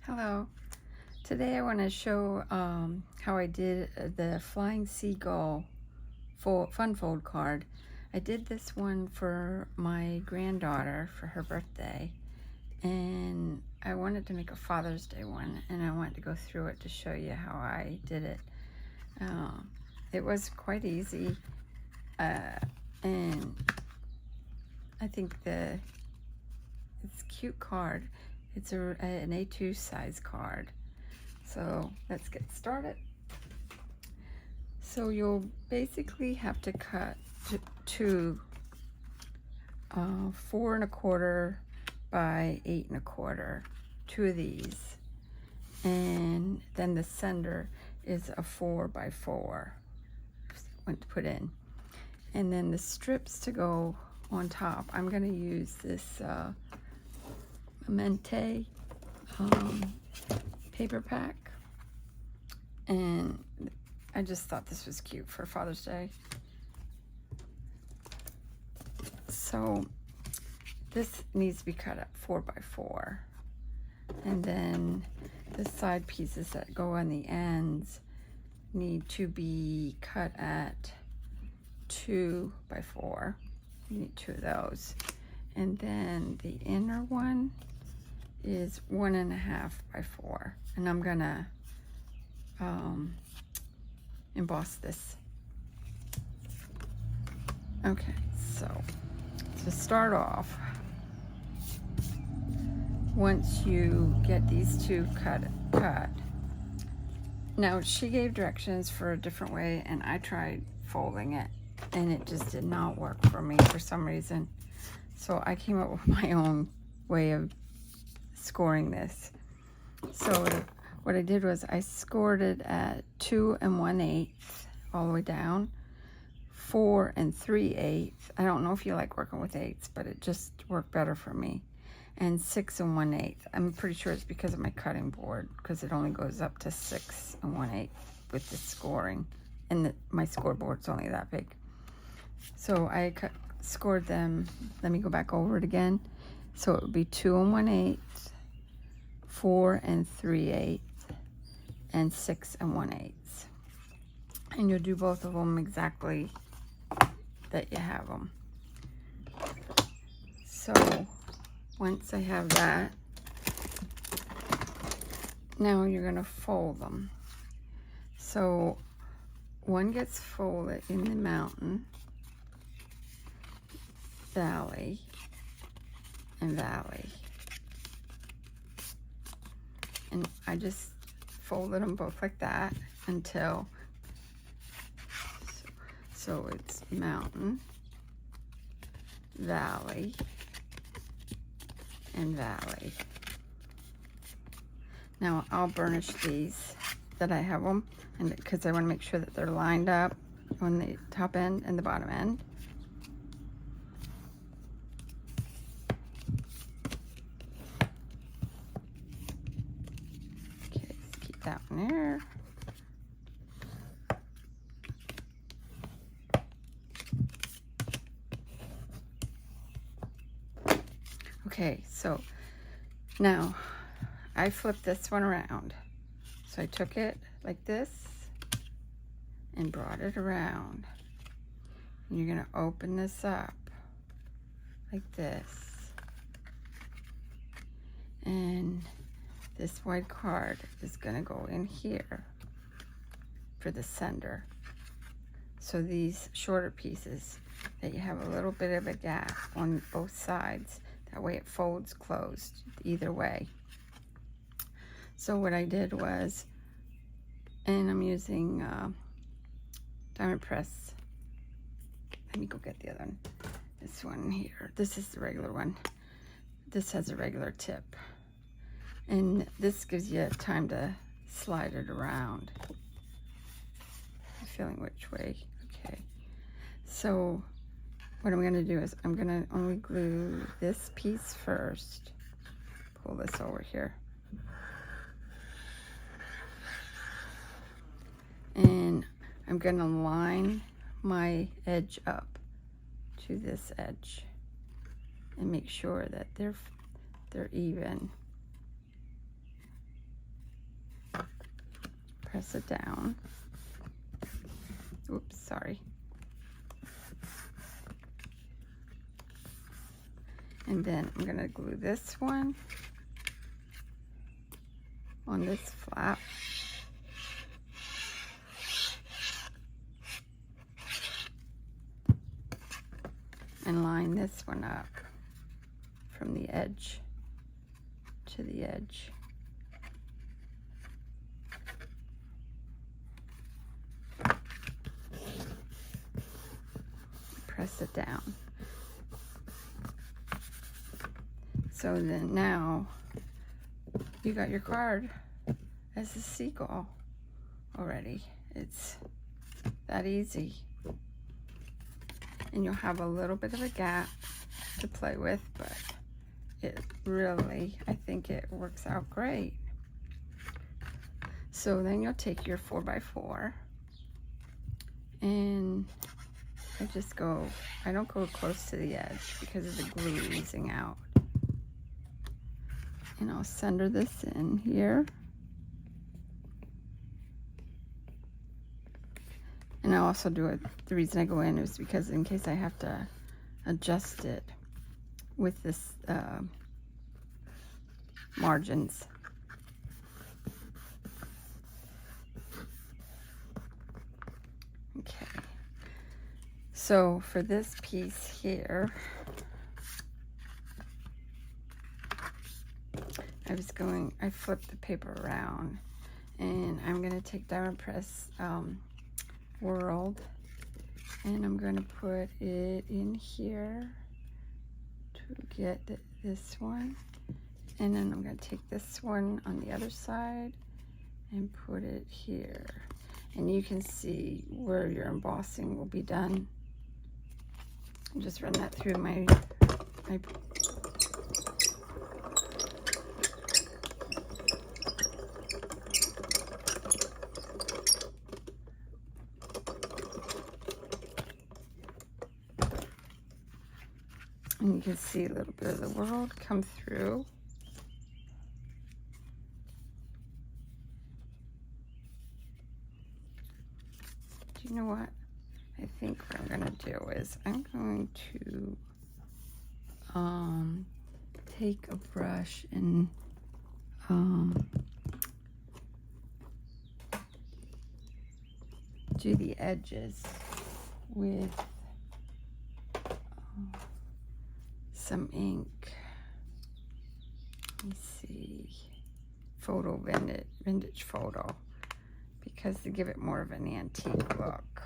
Hello. Today I want to show how I did the Flying Seagull fun fold card. I did this one for my granddaughter for her birthday, and I wanted to make a Father's Day one, and I wanted to go through it to show you how I did it. It was quite easy, and I think it's a cute card. It's an A2 size card. So let's get started. So you'll basically have to cut to 4 1/4 by 8 1/4, 2 of these, and then the center is a 4 by 4 one to put in, and then the strips to go on top. I'm going to use this Mintay paper pack, and I just thought this was cute for Father's Day. So this needs to be cut at 4 by 4, and then the side pieces that go on the ends need to be cut at 2 by 4. You need 2 of those, and then the inner one is 1 1/2 by 4, and I'm gonna emboss this. Okay, so to start off, once you get these two cut. Now she gave directions for a different way, and I tried folding it, and it just did not work for me for some reason. So I came up with my own way of scoring this. So what I did was I scored it at 2 1/8 all the way down, 4 3/8. I don't know if you like working with 8s, but it just worked better for me. And 6 1/8. I'm pretty sure it's because of my cutting board, because it only goes up to 6 1/8 with the scoring, and my scoreboard's only that big. So I scored them. Let me go back over it again. So it would be 2 1/8, 4 3/8, and 6 1/8. And you'll do both of them exactly that you have them. So once I have that, now you're going to fold them. So one gets folded in the mountain, valley, and valley. And I just folded them both like that until, so it's mountain, valley, and valley. Now I'll burnish these that I have them, and because I want to make sure that they're lined up on the top end and the bottom end. Okay, let's keep that one there. Okay, so now I flipped this one around. So I took it like this and brought it around. And you're going to open this up like this. And this white card is going to go in here for the center. So these shorter pieces, that you have a little bit of a gap on both sides. That way it folds closed either way. So what I did was, and I'm using diamond press. Let me go get the other one. This one here. This is the regular one. This has a regular tip. And this gives you time to slide it around. I'm feeling which way. Okay. So what I'm going to do is I'm going to only glue this piece first. Pull this over here. And I'm going to line my edge up to this edge and make sure that they're even. press it down. Oops, sorry. And then I'm gonna glue this one on this flap. And line this one up from the edge to the edge. Press it down. So then now you got your card as a seagull already. It's that easy. And you'll have a little bit of a gap to play with, but it really, I think it works out great. So then you'll take your 4x4 and I don't go close to the edge because of the glue easing out. And I'll center this in here. And I also do it, the reason I go in is because in case I have to adjust it with this margins. Okay. So for this piece here, I flipped the paper around and I'm going to take Diamond Press World and I'm going to put it in here to get this one, and then I'm going to take this one on the other side and put it here, and you can see where your embossing will be done. I'll just run that through my and you can see a little bit of the world come through. Do you know what? I think what I'm going to do is I'm going to take a brush and do the edges with some ink. Let me see. Vintage photo, because to give it more of an antique look.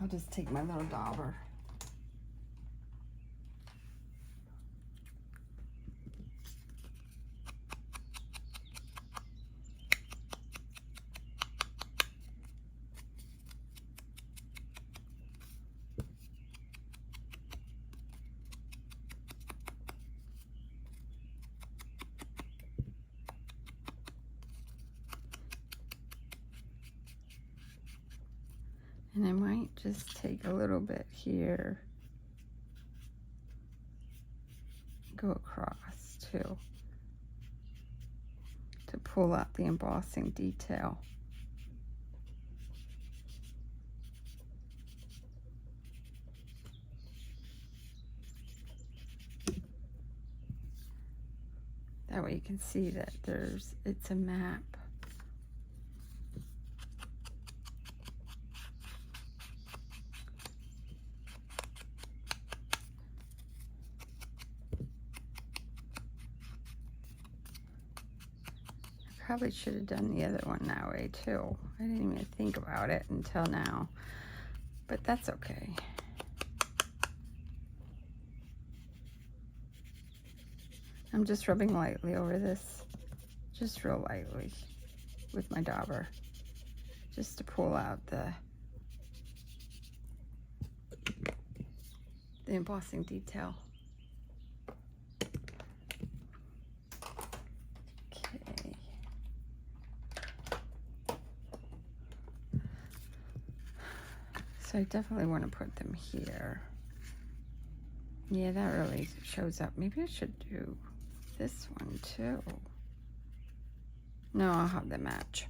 I'll just take my little dauber. And I might just take a little bit here, go across too, to pull out the embossing detail. That way you can see that it's a map. Probably should have done the other one that way too. I didn't even think about it until now, but that's okay. I'm just rubbing lightly over this, just real lightly with my dauber, just to pull out the embossing detail. So I definitely want to put them here. Yeah, that really shows up. Maybe I should do this one too. No, I'll have them match.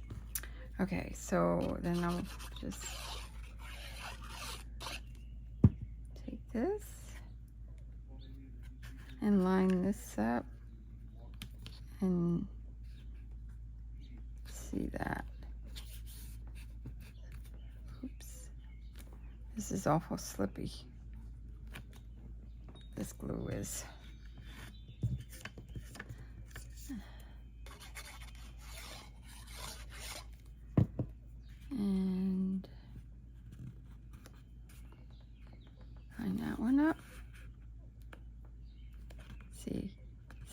Okay, so then I'll just take this and line this up and see that. Oops. This is awful slippy. This glue is. And line that one up. See,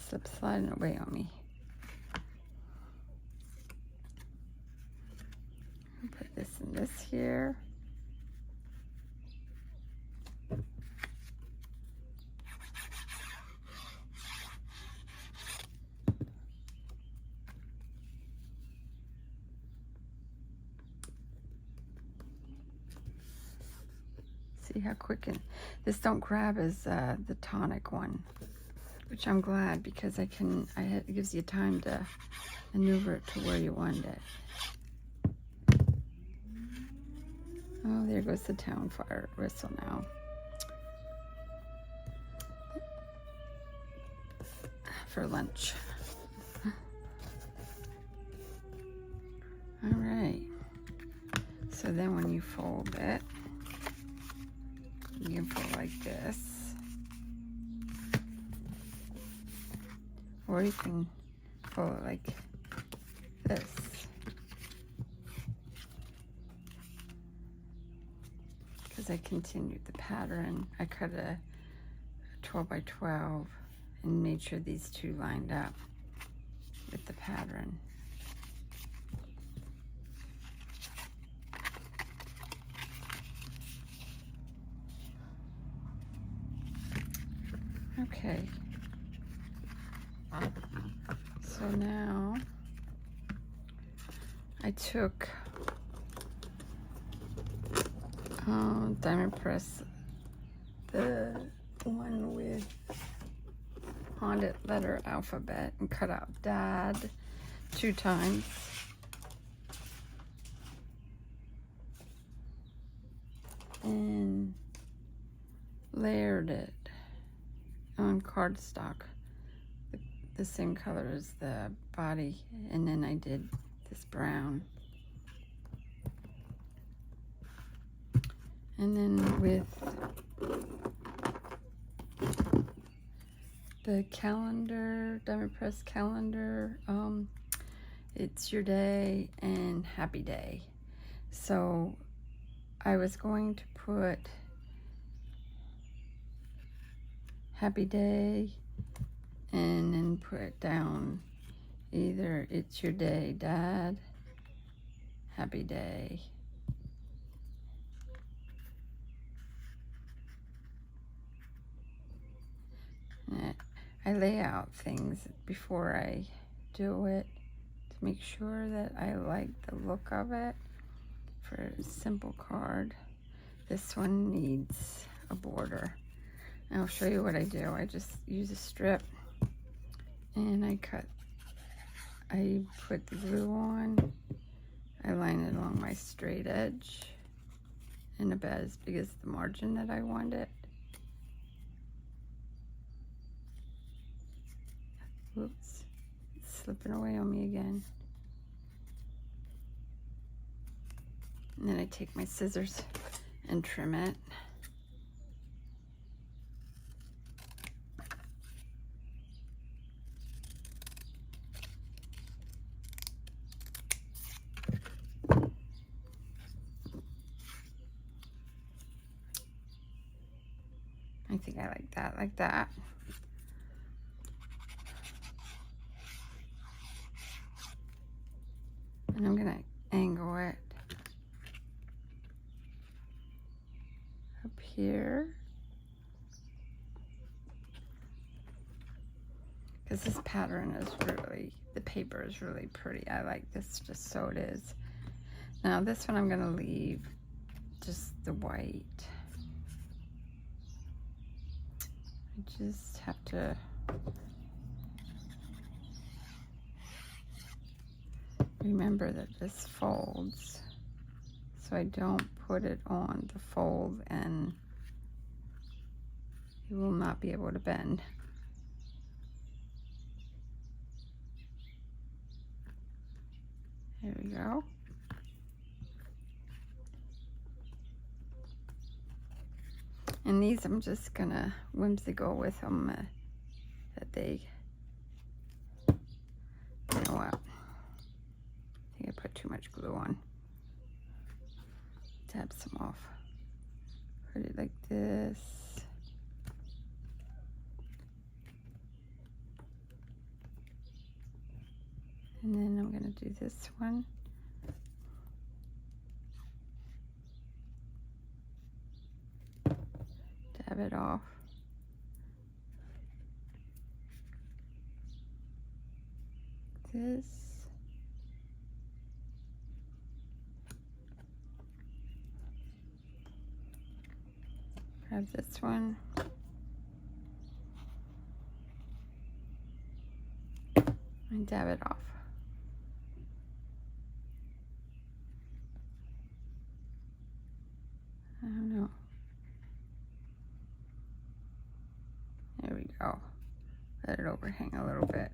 slip sliding away on me. I'll put this in this here. See how quick this don't grab as the tonic one, which I'm glad, because it gives you time to maneuver it to where you want it. Oh, there goes the town fire whistle now. For lunch. All right. So then when you fold it, you can fold like this, or you can fold it like this. Because I continued the pattern, I cut a 12 by 12 and made sure these two lined up with the pattern. Okay, so now I took diamond press, the one with haunted letter alphabet, and cut out Dad 2 times. And layered it on cardstock, the same color as the body, and then I did this brown. And then with the calendar, diamond press calendar, it's your day and happy day. So I was going to put happy day and then put down either it's your day, Dad, happy day. I lay out things before I do it to make sure that I like the look of it. For a simple card, this one needs a border. And I'll show you what I do. I just use a strip and I put the glue on, I line it along my straight edge and about as big as the margin that I want it. Whoops, it's slipping away on me again. And then I take my scissors and trim it. I think I like that. And I'm gonna angle it up here, because this pattern is really, the paper is really pretty. I like this just so it is. Now this one I'm gonna leave just the white. I just have to remember that this folds, so I don't put it on the fold and it will not be able to bend. There we go. And these I'm just gonna whimsical with them, that they, you know what, I think I put too much glue on. Tap some off. Put it like this. And then I'm gonna do this one. Dab it off. This. Grab this one. And dab it off. I don't know. There we go. Let it overhang a little bit.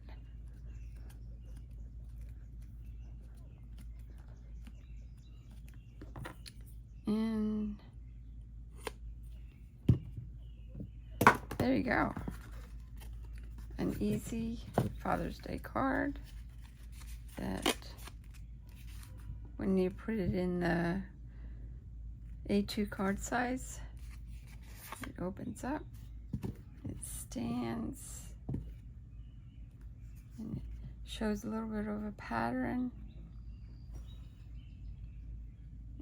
And there you go. An easy Father's Day card that when you put it in the A2 card size, it opens up, it stands, and it shows a little bit of a pattern.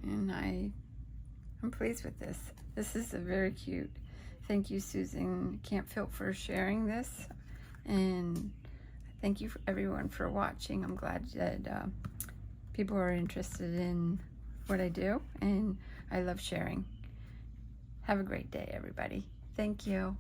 And I'm pleased with this. This is a very cute. Thank you, Susan Campfield, for sharing this. And thank you for everyone for watching. I'm glad that people are interested in what I do, and I love sharing. Have a great day, everybody. Thank you.